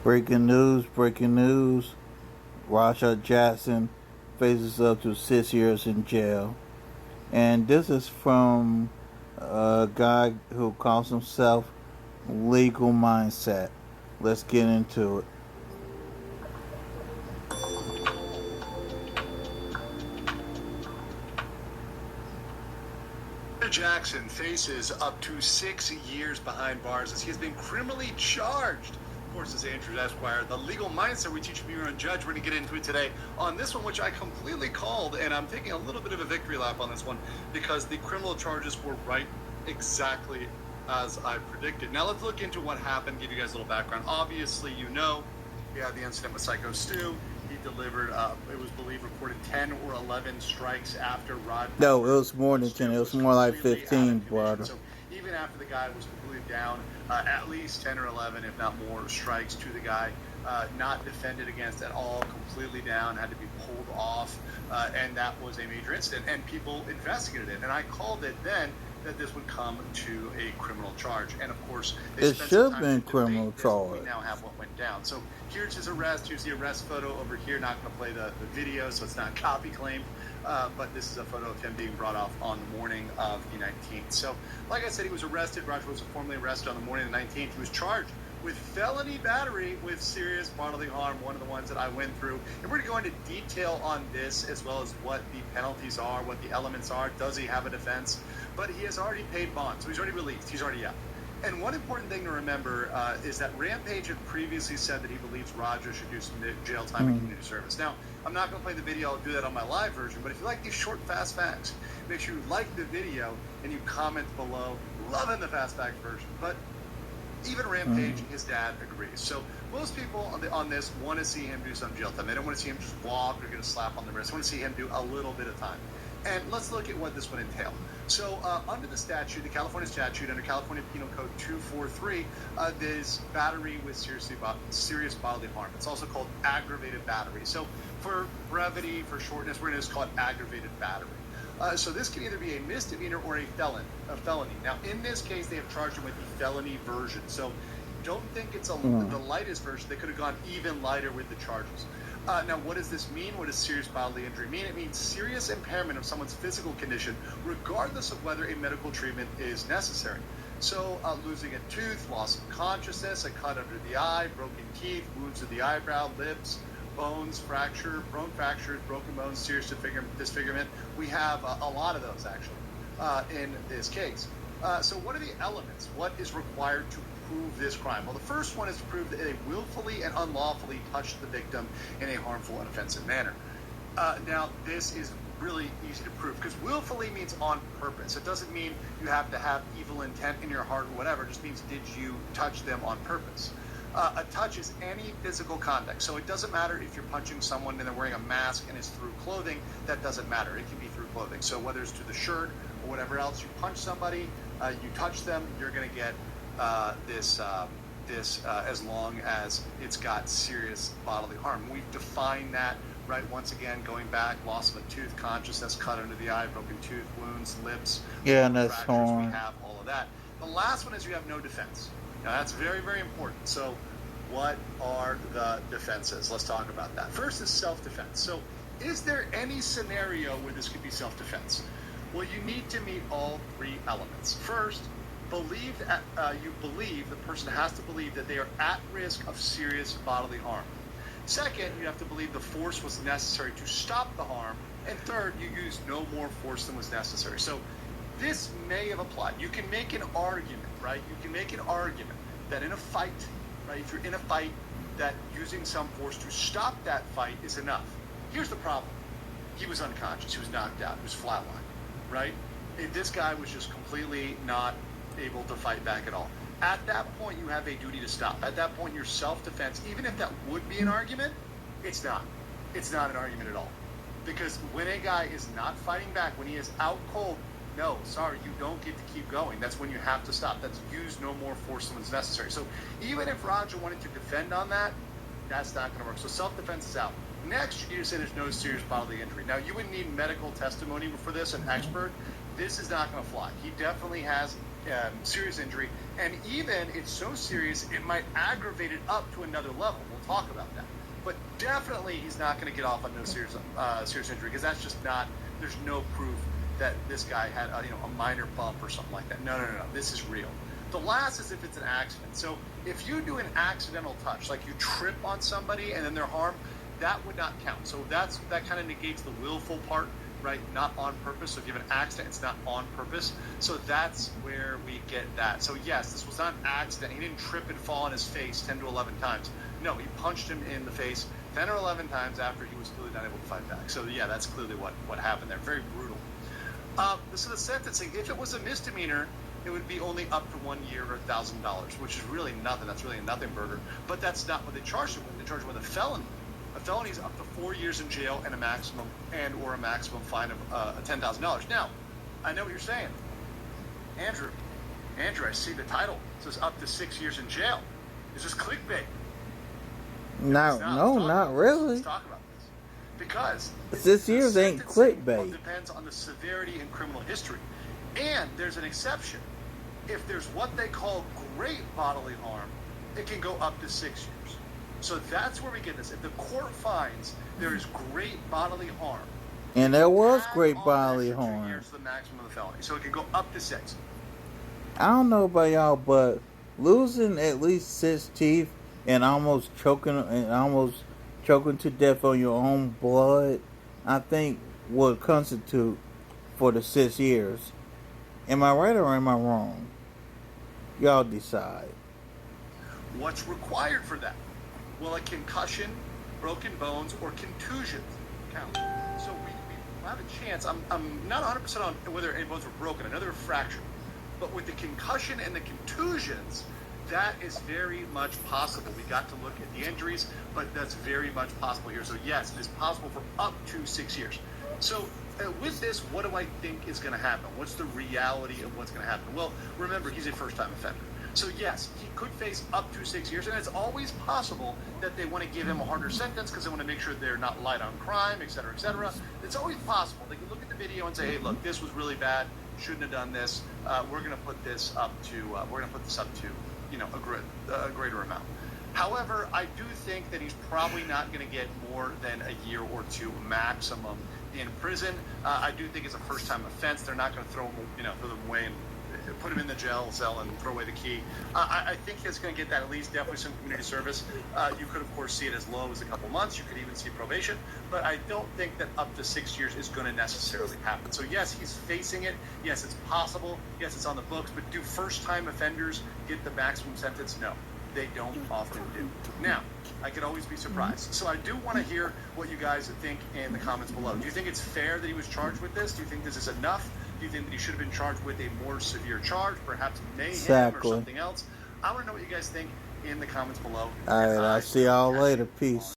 Breaking news. Rasha Jackson faces up to 6 years in jail. And this is from a guy who calls himself Legal Mindset. Let's get into it. Jackson faces up to 6 years behind bars as he has been criminally charged. Of course, as Andrew Esquire, the legal mindset we teach from your own judge. We're going to get into it today on this one, which I completely called, and I'm taking a little bit of a victory lap on this one because the criminal charges were right exactly as I predicted. Now let's look into what happened, give you guys a little background. Obviously, you know, we had the incident with Psycho Stu. He delivered, it was believed, recorded 10 or 11 strikes after Rod. No, it was more than 10. It was more like 15, brother. So even after the guy was completely down, at least 10 or 11, if not more, strikes to the guy. Not defended against at all, completely down, had to be pulled off, and that was a major incident. And people investigated it, and I called it then that this would come to a criminal charge. And of course, it should have been criminal charge. We now have what went down. So here's his arrest. Here's the arrest photo over here. Not going to play the video, so it's not copy claimed. But this is a photo of him being brought off on the morning of the 19th. So, like I said, he was arrested. Roger was formally arrested on the morning of the 19th. He was charged with felony battery with serious bodily harm, one of the ones that I went through. And we're going to go into detail on this, as well as what the penalties are, what the elements are. Does he have a defense? But he has already paid bond, so he's already released. He's already out. And one important thing to remember is that Rampage had previously said that he believes Roger should do some jail time and community service. Now, I'm not going to play the video. I'll do that on my live version. But if you like these short, fast facts, make sure you like the video and you comment below. Loving the fast facts version. But even Rampage, his dad, agrees. So most people on this want to see him do some jail time. They don't want to see him just walk or get a slap on the wrist. They want to see him do a little bit of time. And let's look at what this would entail. So under the statute, the California statute, under California Penal Code 243, there's battery with serious bodily harm. It's also called aggravated battery. So for brevity, for shortness, we're going to just call it aggravated battery. So this can either be a misdemeanor or a felony. Now, in this case, they have charged him with the felony version. So don't think it's the lightest version. They could have gone even lighter with the charges. Now, what does this mean? What does serious bodily injury mean? It means serious impairment of someone's physical condition, regardless of whether a medical treatment is necessary. So losing a tooth, loss of consciousness, a cut under the eye, broken teeth, wounds to the eyebrow, lips, bones, bone fractures, broken bones, serious disfigurement. We have a lot of those, actually, in this case. So what are the elements? What is required to prove this crime? Well, the first one is to prove that they willfully and unlawfully touched the victim in a harmful and offensive manner. Now, this is really easy to prove because willfully means on purpose. It doesn't mean you have to have evil intent in your heart or whatever. It just means did you touch them on purpose? A touch is any physical contact. So it doesn't matter if you're punching someone and they're wearing a mask and it's through clothing. That doesn't matter. It can be through clothing. So whether it's through the shirt or whatever else, you punch somebody, you touch them, you're going to get this as long as it's got serious bodily harm. We've defined that, right? Once again, going back, loss of a tooth, consciousness, cut under the eye, broken tooth, wounds, lips, and that's fractures. We have all of that. The last one is you have no defense. Now that's very, very important. So what are the defenses? Let's talk about that. First is self-defense. So is there any scenario where this could be self-defense? Well, you need to meet all three elements. First, the person has to believe that they are at risk of serious bodily harm. Second, you have to believe the force was necessary to stop the harm. And third, you use no more force than was necessary. So this may have applied. You can make an argument, right? You can make an argument that in a fight, right, if you're in a fight, that using some force to stop that fight is enough. Here's the problem. He was unconscious. He was knocked out. He was flatlined, right? This guy was just completely not able to fight back at all. At that point, you have a duty to stop. At that point, your self-defense, even if that would be an argument, it's not. It's not an argument at all. Because when a guy is not fighting back, when he is out cold, no, sorry, you don't get to keep going. That's when you have to stop. That's use no more force than is necessary. So even if Roger wanted to defend on that, that's not going to work. So self-defense is out. Next, you need to say there's no serious bodily injury. Now, you would need medical testimony for this, an expert. This is not going to fly. He definitely has serious injury, and even it's so serious it might aggravate it up to another level. We'll talk about that. But definitely he's not going to get off on no serious injury, because that's just not. There's no proof that this guy had a minor bump or something like that. No. This is real. The last is if it's an accident. So if you do an accidental touch, like you trip on somebody and then they're harmed, that would not count. So that kind of negates the willful part, right? Not on purpose. So if you have an accident, it's not on purpose. So that's where we get that. So yes, this was not an accident. He didn't trip and fall on his face 10 to 11 times. No, he punched him in the face 10 or 11 times after he was clearly not able to fight back. So yeah, that's clearly what happened there. Very brutal. So the sentencing, if it was a misdemeanor, it would be only up to 1 year or $1,000, which is really nothing. That's really a nothing burger. But that's not what they charged him with. They charged him with a felony. A felony is up to 4 years in jail and a maximum fine of $10,000. Now, I know what you're saying, Andrew. I see the title. It says up to 6 years in jail. Is this clickbait? No, not really. Let's talk about this. Because 6 years ain't clickbait. Depends on the severity and criminal history. And there's an exception. If there's what they call great bodily harm, it can go up to 6 years. So that's where we get this. If the court finds there is great bodily harm, and there was great bodily harm, 2 years is the maximum of the felony. So it can go up to 6. I don't know about y'all, but losing at least 6 teeth and almost choking to death on your own blood, I think would constitute for the 6 years. Am I right or am I wrong? Y'all decide. What's required for that? Well, a concussion, broken bones, or contusions count. So we have a chance. I'm not 100% on whether any bones were broken. I know they were fractured. But with the concussion and the contusions, that is very much possible. We got to look at the injuries, but that's very much possible here. So yes, it is possible for up to 6 years. So with this, what do I think is going to happen? What's the reality of what's going to happen? Well, remember, he's a first-time offender. So yes, he could face up to 6 years, and it's always possible that they want to give him a harder sentence because they want to make sure they're not light on crime, et cetera, et cetera. It's always possible. They can look at the video and say, hey, look, this was really bad. Shouldn't have done this. We're going to put this up to a greater amount. However, I do think that he's probably not going to get more than a year or two maximum in prison. I do think it's a first-time offense. They're not going to throw them away and put him in the jail cell and throw away the key. I think he's going to get that at least, definitely some community service. You could, of course, see it as low as a couple months. You could even see probation. But I don't think that up to 6 years is going to necessarily happen. So, yes, he's facing it. Yes, it's possible. Yes, it's on the books. But do first-time offenders get the maximum sentence? No, they don't often do. Now, I could always be surprised. So I do want to hear what you guys think in the comments below. Do you think it's fair that he was charged with this? Do you think this is enough? Do you think that he should have been charged with a more severe charge, perhaps mayhem or something else? I want to know what you guys think in the comments below. All right, I'll see y'all later. Peace.